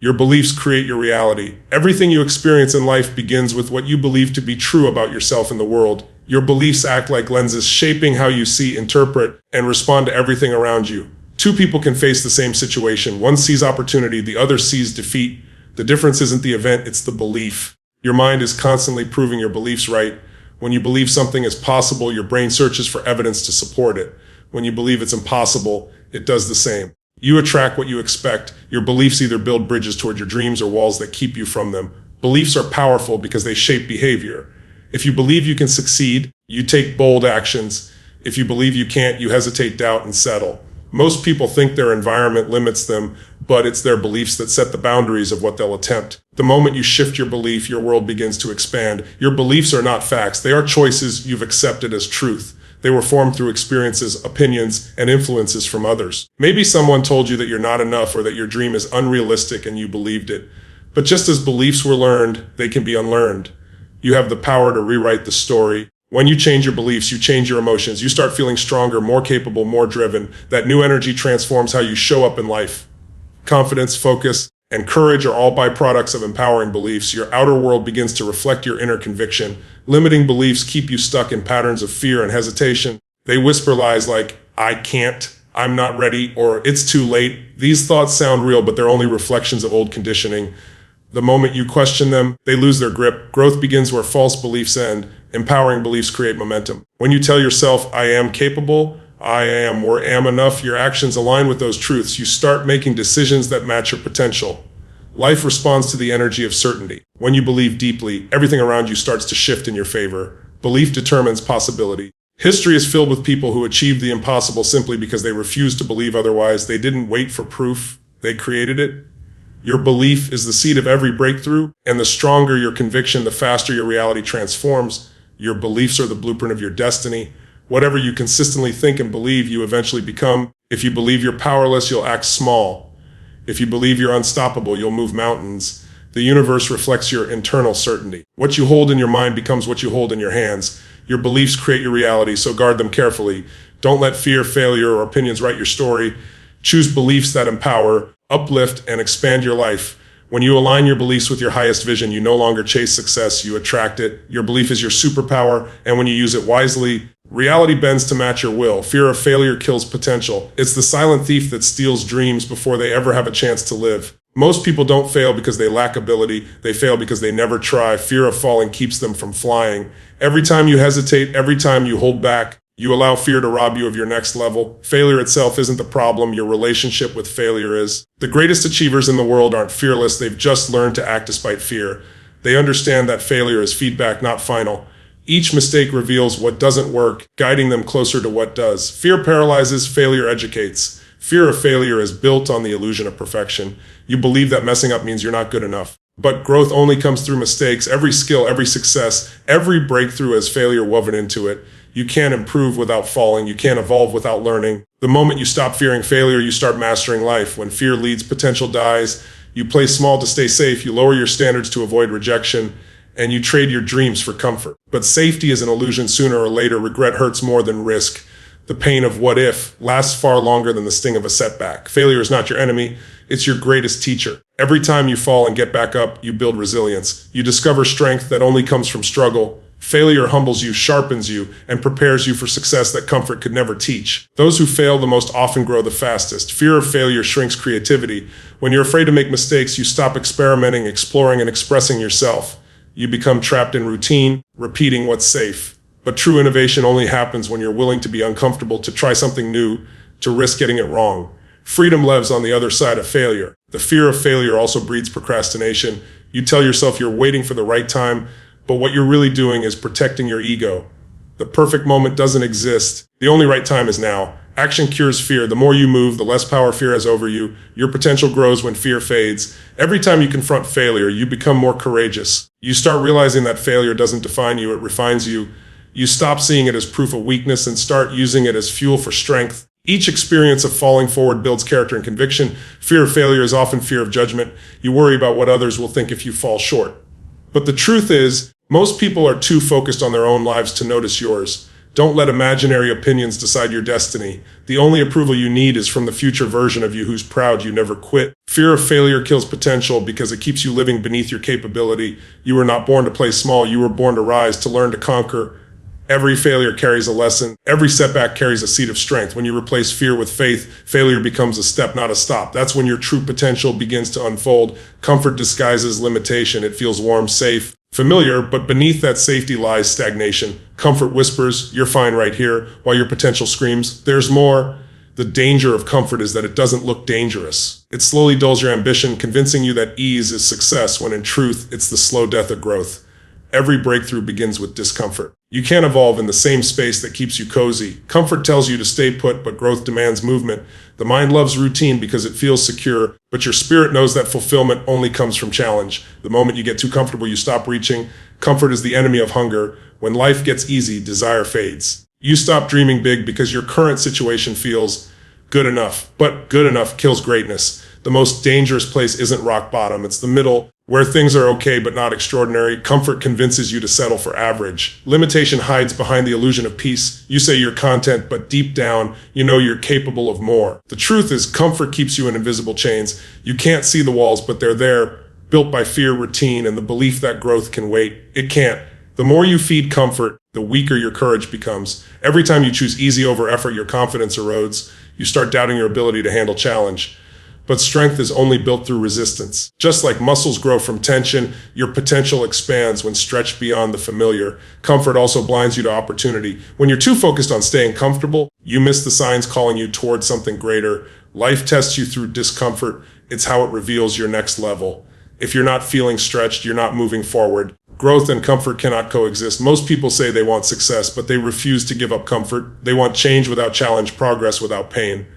Your beliefs create your reality. Everything you experience in life begins with what you believe to be true about yourself and the world. Your beliefs act like lenses, shaping how you see, interpret, and respond to everything around you. Two people can face the same situation. One sees opportunity, the other sees defeat. The difference isn't the event, it's the belief. Your mind is constantly proving your beliefs right. When you believe something is possible, your brain searches for evidence to support it. When you believe it's impossible, it does the same. You attract what you expect. Your beliefs either build bridges toward your dreams or walls that keep you from them. Beliefs are powerful because they shape behavior. If you believe you can succeed, you take bold actions. If you believe you can't, you hesitate, doubt, and settle. Most people think their environment limits them, but it's their beliefs that set the boundaries of what they'll attempt. The moment you shift your belief, your world begins to expand. Your beliefs are not facts. They are choices you've accepted as truth. They were formed through experiences, opinions, and influences from others. Maybe someone told you that you're not enough or that your dream is unrealistic and you believed it. But just as beliefs were learned, they can be unlearned. You have the power to rewrite the story. When you change your beliefs, you change your emotions. You start feeling stronger, more capable, more driven. That new energy transforms how you show up in life. Confidence, focus, and courage are all byproducts of empowering beliefs. Your outer world begins to reflect your inner conviction. Limiting beliefs keep you stuck in patterns of fear and hesitation. They whisper lies like, I can't, I'm not ready, or it's too late. These thoughts sound real, but they're only reflections of old conditioning. The moment you question them, they lose their grip. Growth begins where false beliefs end. Empowering beliefs create momentum. When you tell yourself, I am capable, I am or am enough, your actions align with those truths. You start making decisions that match your potential. Life responds to the energy of certainty. When you believe deeply, everything around you starts to shift in your favor. Belief determines possibility. History is filled with people who achieved the impossible simply because they refused to believe otherwise. They didn't wait for proof, they created it. Your belief is the seed of every breakthrough, and the stronger your conviction, the faster your reality transforms. Your beliefs are the blueprint of your destiny. Whatever you consistently think and believe, you eventually become. If you believe you're powerless, you'll act small. If you believe you're unstoppable, you'll move mountains. The universe reflects your internal certainty. What you hold in your mind becomes what you hold in your hands. Your beliefs create your reality, so guard them carefully. Don't let fear, failure, or opinions write your story. Choose beliefs that empower, uplift, and expand your life. When you align your beliefs with your highest vision, you no longer chase success, you attract it. Your belief is your superpower, and when you use it wisely, reality bends to match your will. Fear of failure kills potential. It's the silent thief that steals dreams before they ever have a chance to live. Most people don't fail because they lack ability. They fail because they never try. Fear of falling keeps them from flying. Every time you hesitate, every time you hold back, you allow fear to rob you of your next level. Failure itself isn't the problem. Your relationship with failure is. The greatest achievers in the world aren't fearless. They've just learned to act despite fear. They understand that failure is feedback, not final. Each mistake reveals what doesn't work, guiding them closer to what does. Fear paralyzes, failure educates. Fear of failure is built on the illusion of perfection. You believe that messing up means you're not good enough. But growth only comes through mistakes. Every skill, every success, every breakthrough has failure woven into it. You can't improve without falling. You can't evolve without learning. The moment you stop fearing failure, you start mastering life. When fear leads, potential dies. You play small to stay safe. You lower your standards to avoid rejection. And you trade your dreams for comfort. But safety is an illusion. Sooner or later, regret hurts more than risk. The pain of what if lasts far longer than the sting of a setback. Failure is not your enemy. It's your greatest teacher. Every time you fall and get back up, you build resilience. You discover strength that only comes from struggle. Failure humbles you, sharpens you, and prepares you for success that comfort could never teach. Those who fail the most often grow the fastest. Fear of failure shrinks creativity. When you're afraid to make mistakes, you stop experimenting, exploring, and expressing yourself. You become trapped in routine, repeating what's safe. But true innovation only happens when you're willing to be uncomfortable, to try something new, to risk getting it wrong. Freedom lives on the other side of failure. The fear of failure also breeds procrastination. You tell yourself you're waiting for the right time, but what you're really doing is protecting your ego. The perfect moment doesn't exist. The only right time is now. Action cures fear. The more you move, the less power fear has over you. Your potential grows when fear fades. Every time you confront failure, you become more courageous. You start realizing that failure doesn't define you, it refines you. You stop seeing it as proof of weakness and start using it as fuel for strength. Each experience of falling forward builds character and conviction. Fear of failure is often fear of judgment. You worry about what others will think if you fall short. But the truth is, most people are too focused on their own lives to notice yours. Don't let imaginary opinions decide your destiny. The only approval you need is from the future version of you who's proud you never quit. Fear of failure kills potential because it keeps you living beneath your capability. You were not born to play small, you were born to rise, to learn, to conquer. Every failure carries a lesson. Every setback carries a seed of strength. When you replace fear with faith, failure becomes a step, not a stop. That's when your true potential begins to unfold. Comfort disguises limitation. It feels warm, safe, familiar, but beneath that safety lies stagnation. Comfort whispers, "You're fine right here," while your potential screams, "There's more." The danger of comfort is that it doesn't look dangerous. It slowly dulls your ambition, convincing you that ease is success, when in truth, it's the slow death of growth. Every breakthrough begins with discomfort. You can't evolve in the same space that keeps you cozy. Comfort tells you to stay put, but growth demands movement. The mind loves routine because it feels secure, but your spirit knows that fulfillment only comes from challenge. The moment you get too comfortable, you stop reaching. Comfort is the enemy of hunger. When life gets easy, desire fades. You stop dreaming big because your current situation feels good enough, but good enough kills greatness. The most dangerous place isn't rock bottom, it's the middle, where things are okay but not extraordinary. Comfort convinces you to settle for average. Limitation hides behind the illusion of peace. You say you're content, but deep down, you know you're capable of more. The truth is, comfort keeps you in invisible chains. You can't see the walls, but they're there, built by fear, routine, and the belief that growth can wait. It can't. The more you feed comfort, the weaker your courage becomes. Every time you choose easy over effort, your confidence erodes. You start doubting your ability to handle challenge. But strength is only built through resistance. Just like muscles grow from tension, your potential expands when stretched beyond the familiar. Comfort also blinds you to opportunity. When you're too focused on staying comfortable, you miss the signs calling you toward something greater. Life tests you through discomfort. It's how it reveals your next level. If you're not feeling stretched, you're not moving forward. Growth and comfort cannot coexist. Most people say they want success, but they refuse to give up comfort. They want change without challenge, progress without pain.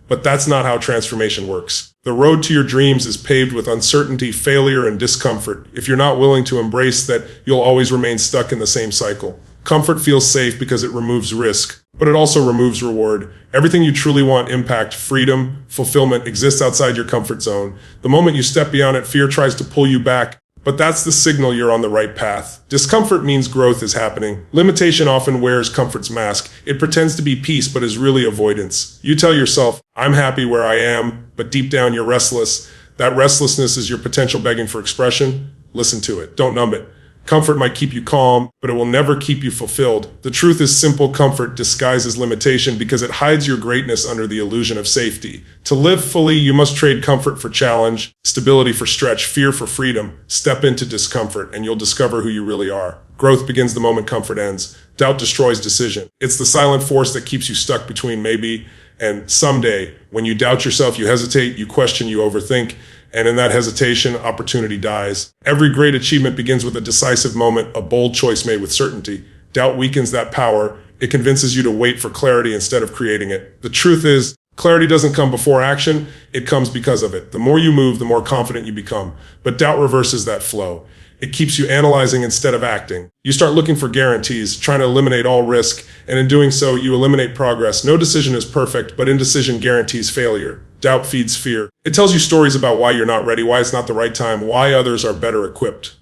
But that's not how transformation works. The road to your dreams is paved with uncertainty, failure, and discomfort. If you're not willing to embrace that, you'll always remain stuck in the same cycle. Comfort feels safe because it removes risk, but it also removes reward. Everything you truly want, impact, freedom, fulfillment, exists outside your comfort zone. The moment you step beyond it, fear tries to pull you back. But that's the signal you're on the right path. Discomfort means growth is happening. Limitation often wears comfort's mask. It pretends to be peace, but is really avoidance. You tell yourself, "I'm happy where I am," but deep down you're restless. That restlessness is your potential begging for expression. Listen to it. Don't numb it. Comfort might keep you calm, but it will never keep you fulfilled. The truth is, simple comfort disguises limitation because it hides your greatness under the illusion of safety. To live fully, you must trade comfort for challenge, stability for stretch, fear for freedom. Step into discomfort, and you'll discover who you really are. Growth begins the moment comfort ends. Doubt destroys decision. It's the silent force that keeps you stuck between maybe and someday. When you doubt yourself, you hesitate, you question, you overthink. And in that hesitation, opportunity dies. Every great achievement begins with a decisive moment, a bold choice made with certainty. Doubt weakens that power. It convinces you to wait for clarity instead of creating it. The truth is, clarity doesn't come before action, it comes because of it. The more you move, the more confident you become. But doubt reverses that flow. It keeps you analyzing instead of acting. You start looking for guarantees, trying to eliminate all risk, and in doing so, you eliminate progress. No decision is perfect, but indecision guarantees failure. Doubt feeds fear. It tells you stories about why you're not ready, why it's not the right time, why others are better equipped.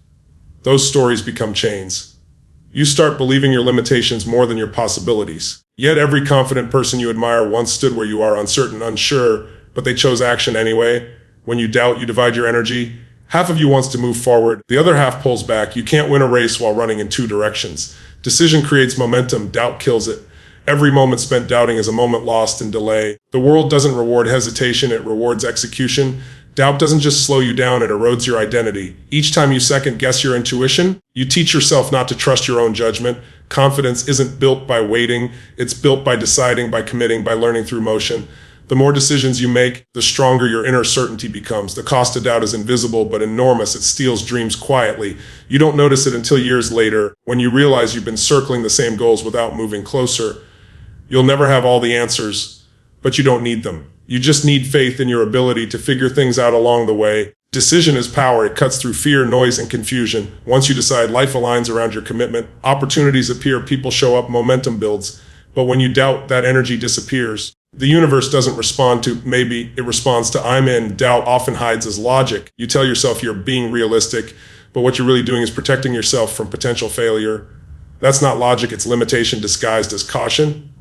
Those stories become chains. You start believing your limitations more than your possibilities. Yet every confident person you admire once stood where you are, uncertain, unsure, but they chose action anyway. When you doubt, you divide your energy. Half of you wants to move forward, the other half pulls back. You can't win a race while running in two directions. Decision creates momentum, doubt kills it. Every moment spent doubting is a moment lost in delay. The world doesn't reward hesitation, it rewards execution. Doubt doesn't just slow you down, it erodes your identity. Each time you second guess your intuition, you teach yourself not to trust your own judgment. Confidence isn't built by waiting, it's built by deciding, by committing, by learning through motion. The more decisions you make, the stronger your inner certainty becomes. The cost of doubt is invisible but enormous. It steals dreams quietly. You don't notice it until years later, when you realize you've been circling the same goals without moving closer. You'll never have all the answers, but you don't need them. You just need faith in your ability to figure things out along the way. Decision is power. It cuts through fear, noise, and confusion. Once you decide, life aligns around your commitment. Opportunities appear, people show up, momentum builds. But when you doubt, that energy disappears. The universe doesn't respond to maybe, it responds to I'm in. Doubt often hides as logic. You tell yourself you're being realistic, but what you're really doing is protecting yourself from potential failure. That's not logic, it's limitation disguised as caution.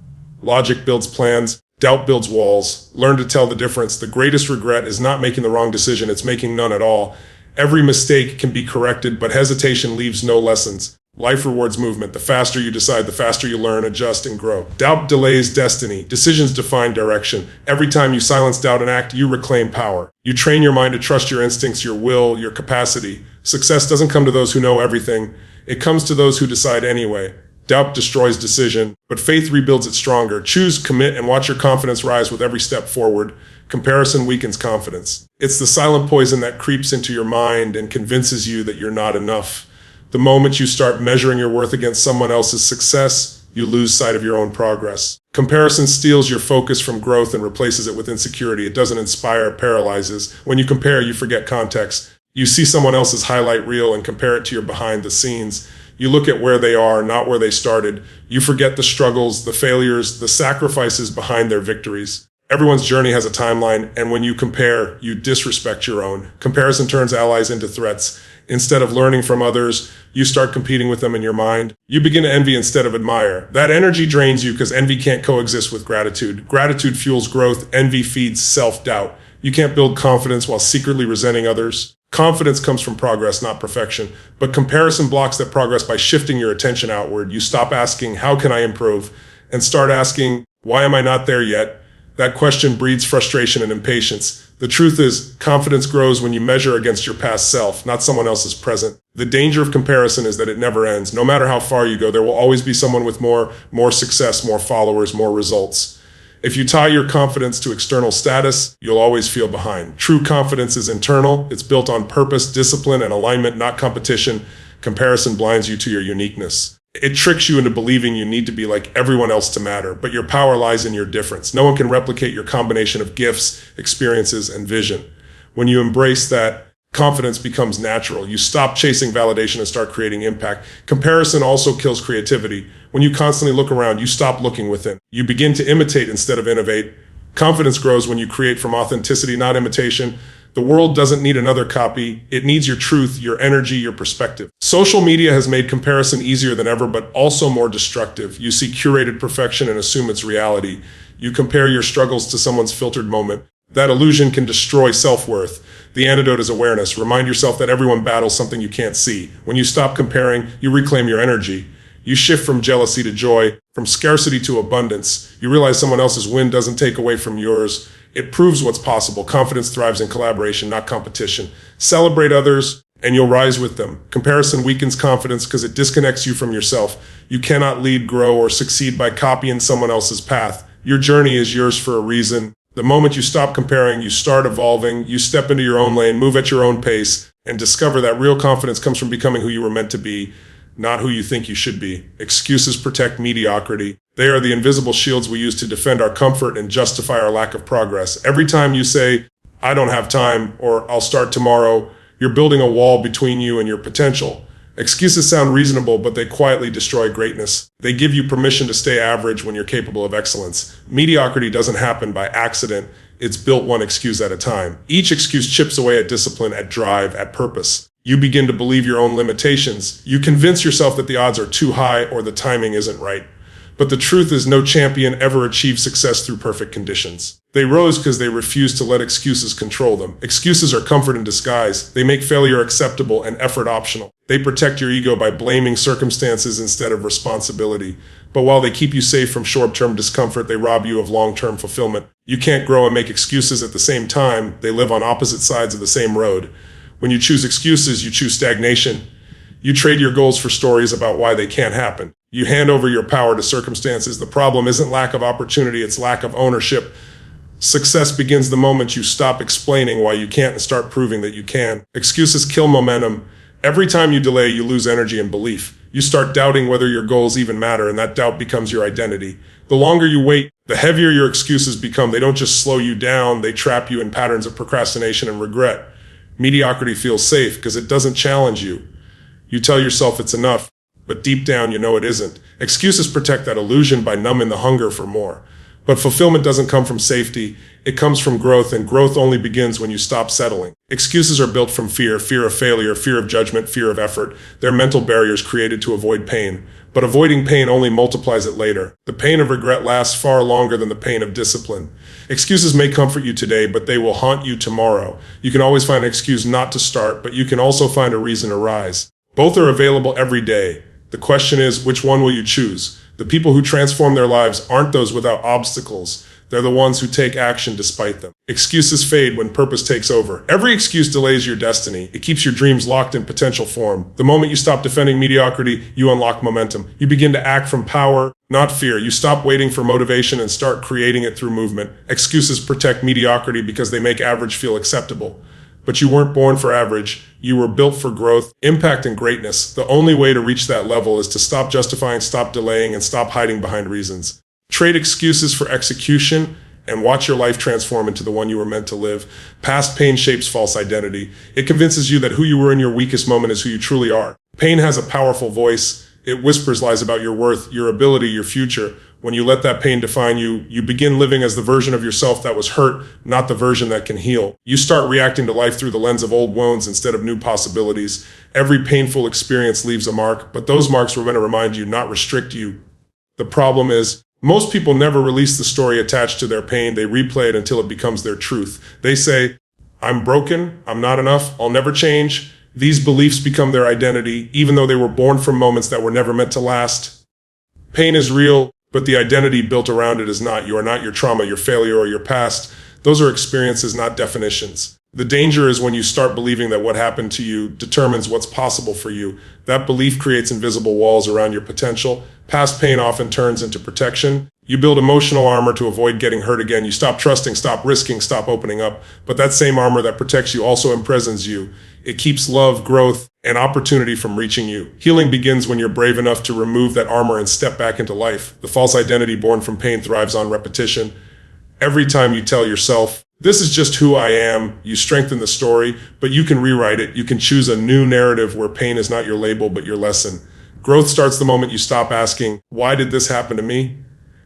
Logic builds plans, doubt builds walls. Learn to tell the difference. The greatest regret is not making the wrong decision, it's making none at all. Every mistake can be corrected, but hesitation leaves no lessons. Life rewards movement. The faster you decide, the faster you learn, adjust, and grow. Doubt delays destiny. Decisions define direction. Every time you silence doubt and act, you reclaim power. You train your mind to trust your instincts, your will, your capacity. Success doesn't come to those who know everything. It comes to those who decide anyway. Doubt destroys decision, but faith rebuilds it stronger. Choose, commit, and watch your confidence rise with every step forward. Comparison weakens confidence. It's the silent poison that creeps into your mind and convinces you that you're not enough. The moment you start measuring your worth against someone else's success, you lose sight of your own progress. Comparison steals your focus from growth and replaces it with insecurity. It doesn't inspire, it paralyzes. When you compare, you forget context. You see someone else's highlight reel and compare it to your behind the scenes. You look at where they are, not where they started. You forget the struggles, the failures, the sacrifices behind their victories. Everyone's journey has a timeline, and when you compare, you disrespect your own. Comparison turns allies into threats. Instead of learning from others, you start competing with them in your mind. You begin to envy instead of admire. That energy drains you because envy can't coexist with gratitude. Gratitude fuels growth. Envy feeds self-doubt. You can't build confidence while secretly resenting others. Confidence comes from progress, not perfection. But comparison blocks that progress by shifting your attention outward. You stop asking, how can I improve? And start asking, why am I not there yet? That question breeds frustration and impatience. The truth is, confidence grows when you measure against your past self, not someone else's present. The danger of comparison is that it never ends. No matter how far you go, there will always be someone with more success, more followers, more results. If you tie your confidence to external status, you'll always feel behind. True confidence is internal. It's built on purpose, discipline, and alignment, not competition. Comparison blinds you to your uniqueness. It tricks you into believing you need to be like everyone else to matter, but your power lies in your difference. No one can replicate your combination of gifts, experiences, and vision. When you embrace that, confidence becomes natural. You stop chasing validation and start creating impact. Comparison also kills creativity. When you constantly look around, you stop looking within. You begin to imitate instead of innovate. Confidence grows when you create from authenticity, not imitation. The world doesn't need another copy. It needs your truth, your energy, your perspective. Social media has made comparison easier than ever, but also more destructive. You see curated perfection and assume it's reality. You compare your struggles to someone's filtered moment. That illusion can destroy self-worth. The antidote is awareness. Remind yourself that everyone battles something you can't see. When you stop comparing, you reclaim your energy. You shift from jealousy to joy, from scarcity to abundance. You realize someone else's win doesn't take away from yours. It proves what's possible. Confidence thrives in collaboration, not competition. Celebrate others, and you'll rise with them. Comparison weakens confidence because it disconnects you from yourself. You cannot lead, grow, or succeed by copying someone else's path. Your journey is yours for a reason. The moment you stop comparing, you start evolving, you step into your own lane, move at your own pace, and discover that real confidence comes from becoming who you were meant to be, not who you think you should be. Excuses protect mediocrity. They are the invisible shields we use to defend our comfort and justify our lack of progress. Every time you say, I don't have time, or I'll start tomorrow, you're building a wall between you and your potential. Excuses sound reasonable, but they quietly destroy greatness. They give you permission to stay average when you're capable of excellence. Mediocrity doesn't happen by accident. It's built one excuse at a time. Each excuse chips away at discipline, at drive, at purpose. You begin to believe your own limitations. You convince yourself that the odds are too high or the timing isn't right. But the truth is, no champion ever achieved success through perfect conditions. They rose because they refused to let excuses control them. Excuses are comfort in disguise. They make failure acceptable and effort optional. They protect your ego by blaming circumstances instead of responsibility. But while they keep you safe from short-term discomfort, they rob you of long-term fulfillment. You can't grow and make excuses at the same time. They live on opposite sides of the same road. When you choose excuses, you choose stagnation. You trade your goals for stories about why they can't happen. You hand over your power to circumstances. The problem isn't lack of opportunity, it's lack of ownership. Success begins the moment you stop explaining why you can't and start proving that you can. Excuses kill momentum. Every time you delay, you lose energy and belief. You start doubting whether your goals even matter, and that doubt becomes your identity. The longer you wait, the heavier your excuses become. They don't just slow you down, they trap you in patterns of procrastination and regret. Mediocrity feels safe because it doesn't challenge you. You tell yourself it's enough, but deep down you know it isn't. Excuses protect that illusion by numbing the hunger for more. But fulfillment doesn't come from safety. It comes from growth, and growth only begins when you stop settling. Excuses are built from fear, fear of failure, fear of judgment, fear of effort. They're mental barriers created to avoid pain. But avoiding pain only multiplies it later. The pain of regret lasts far longer than the pain of discipline. Excuses may comfort you today, but they will haunt you tomorrow. You can always find an excuse not to start, but you can also find a reason to rise. Both are available every day. The question is, which one will you choose? The people who transform their lives aren't those without obstacles. They're the ones who take action despite them. Excuses fade when purpose takes over. Every excuse delays your destiny. It keeps your dreams locked in potential form. The moment you stop defending mediocrity, you unlock momentum. You begin to act from power, not fear. You stop waiting for motivation and start creating it through movement. Excuses protect mediocrity because they make average feel acceptable. But you weren't born for average. You were built for growth, impact, and greatness. The only way to reach that level is to stop justifying, stop delaying, and stop hiding behind reasons. Trade excuses for execution and watch your life transform into the one you were meant to live. Past pain shapes false identity. It convinces you that who you were in your weakest moment is who you truly are. Pain has a powerful voice. It whispers lies about your worth, your ability, your future. When you let that pain define you, you begin living as the version of yourself that was hurt, not the version that can heal. You start reacting to life through the lens of old wounds instead of new possibilities. Every painful experience leaves a mark, but those marks were meant to remind you, not restrict you. The problem is, most people never release the story attached to their pain. They replay it until it becomes their truth. They say, I'm broken, I'm not enough, I'll never change. These beliefs become their identity, even though they were born from moments that were never meant to last. Pain is real, but the identity built around it is not. You are not your trauma, your failure, or your past. Those are experiences, not definitions. The danger is when you start believing that what happened to you determines what's possible for you. That belief creates invisible walls around your potential. Past pain often turns into protection. You build emotional armor to avoid getting hurt again. You stop trusting, stop risking, stop opening up. But that same armor that protects you also imprisons you. It keeps love, growth, and opportunity from reaching you. Healing begins when you're brave enough to remove that armor and step back into life. The false identity born from pain thrives on repetition. Every time you tell yourself, this is just who I am, you strengthen the story, but you can rewrite it. You can choose a new narrative where pain is not your label, but your lesson. Growth starts the moment you stop asking, why did this happen to me?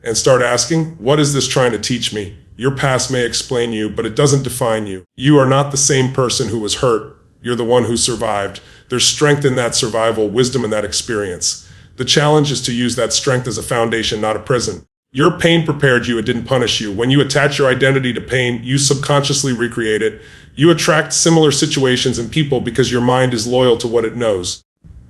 And start asking, what is this trying to teach me? Your past may explain you, but it doesn't define you. You are not the same person who was hurt. You're the one who survived. There's strength in that survival, wisdom in that experience. The challenge is to use that strength as a foundation, not a prison. Your pain prepared you, it didn't punish you. When you attach your identity to pain, you subconsciously recreate it. You attract similar situations and people because your mind is loyal to what it knows.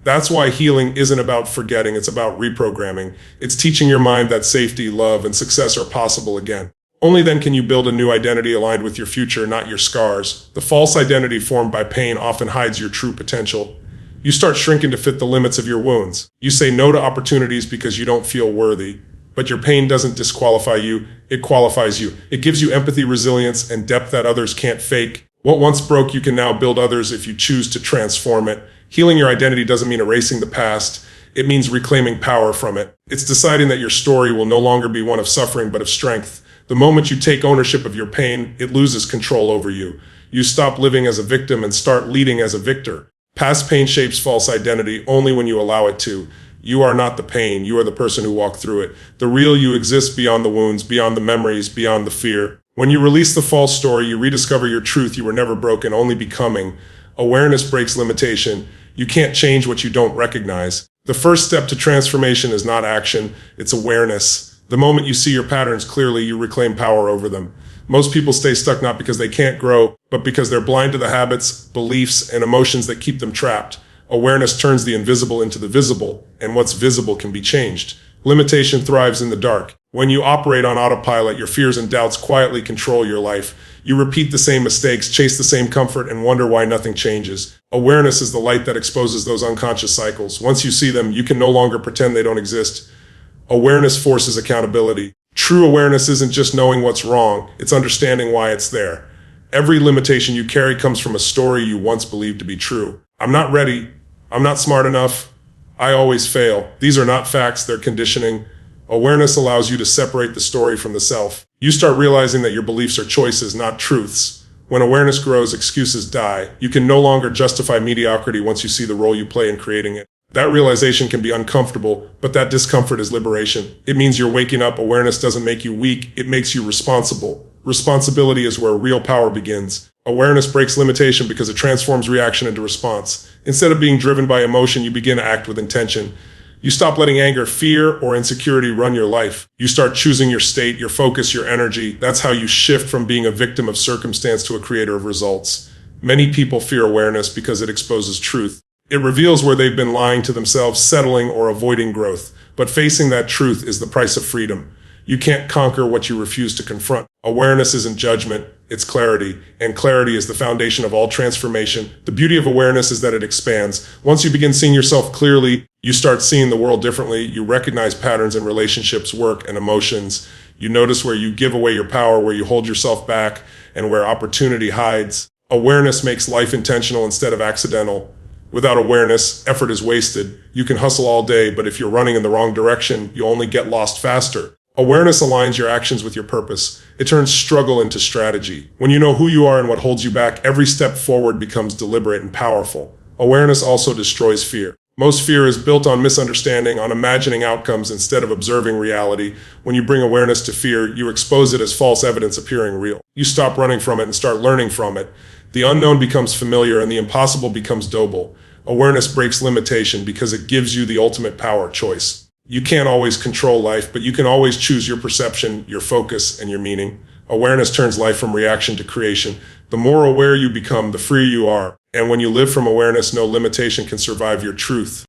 That's why healing isn't about forgetting, it's about reprogramming. It's teaching your mind that safety, love, and success are possible again. Only then can you build a new identity aligned with your future, not your scars. The false identity formed by pain often hides your true potential. You start shrinking to fit the limits of your wounds. You say no to opportunities because you don't feel worthy. But your pain doesn't disqualify you, it qualifies you. It gives you empathy, resilience, and depth that others can't fake. What once broke, you can now build others if you choose to transform it. Healing your identity doesn't mean erasing the past. It means reclaiming power from it. It's deciding that your story will no longer be one of suffering, but of strength. The moment you take ownership of your pain, it loses control over you. You stop living as a victim and start leading as a victor. Past pain shapes false identity only when you allow it to. You are not the pain, you are the person who walked through it. The real you exists beyond the wounds, beyond the memories, beyond the fear. When you release the false story, you rediscover your truth. You were never broken, only becoming. Awareness breaks limitation. You can't change what you don't recognize. The first step to transformation is not action, it's awareness. The moment you see your patterns clearly, you reclaim power over them. Most people stay stuck not because they can't grow, but because they're blind to the habits, beliefs, and emotions that keep them trapped. Awareness turns the invisible into the visible, and what's visible can be changed. Limitation thrives in the dark. When you operate on autopilot, your fears and doubts quietly control your life. You repeat the same mistakes, chase the same comfort, and wonder why nothing changes. Awareness is the light that exposes those unconscious cycles. Once you see them, you can no longer pretend they don't exist. Awareness forces accountability. True awareness isn't just knowing what's wrong, it's understanding why it's there. Every limitation you carry comes from a story you once believed to be true. I'm not ready. I'm not smart enough. I always fail. These are not facts, they're conditioning. Awareness allows you to separate the story from the self. You start realizing that your beliefs are choices, not truths. When awareness grows, excuses die. You can no longer justify mediocrity once you see the role you play in creating it. That realization can be uncomfortable, but that discomfort is liberation. It means you're waking up. Awareness doesn't make you weak, it makes you responsible. Responsibility is where real power begins. Awareness breaks limitation because it transforms reaction into response. Instead of being driven by emotion, you begin to act with intention. You stop letting anger, fear, or insecurity run your life. You start choosing your state, your focus, your energy. That's how you shift from being a victim of circumstance to a creator of results. Many people fear awareness because it exposes truth. It reveals where they've been lying to themselves, settling, or avoiding growth. But facing that truth is the price of freedom. You can't conquer what you refuse to confront. Awareness isn't judgment, it's clarity, and clarity is the foundation of all transformation. The beauty of awareness is that it expands. Once you begin seeing yourself clearly, you start seeing the world differently. You recognize patterns in relationships, work, and emotions. You notice where you give away your power, where you hold yourself back, and where opportunity hides. Awareness makes life intentional instead of accidental. Without awareness, effort is wasted. You can hustle all day, but if you're running in the wrong direction, you only get lost faster. Awareness aligns your actions with your purpose. It turns struggle into strategy. When you know who you are and what holds you back, every step forward becomes deliberate and powerful. Awareness also destroys fear. Most fear is built on misunderstanding, on imagining outcomes instead of observing reality. When you bring awareness to fear, you expose it as false evidence appearing real. You stop running from it and start learning from it. The unknown becomes familiar and the impossible becomes doable. Awareness breaks limitation because it gives you the ultimate power choice. You can't always control life, but you can always choose your perception, your focus, and your meaning. Awareness turns life from reaction to creation. The more aware you become, the freer you are. And when you live from awareness, no limitation can survive your truth.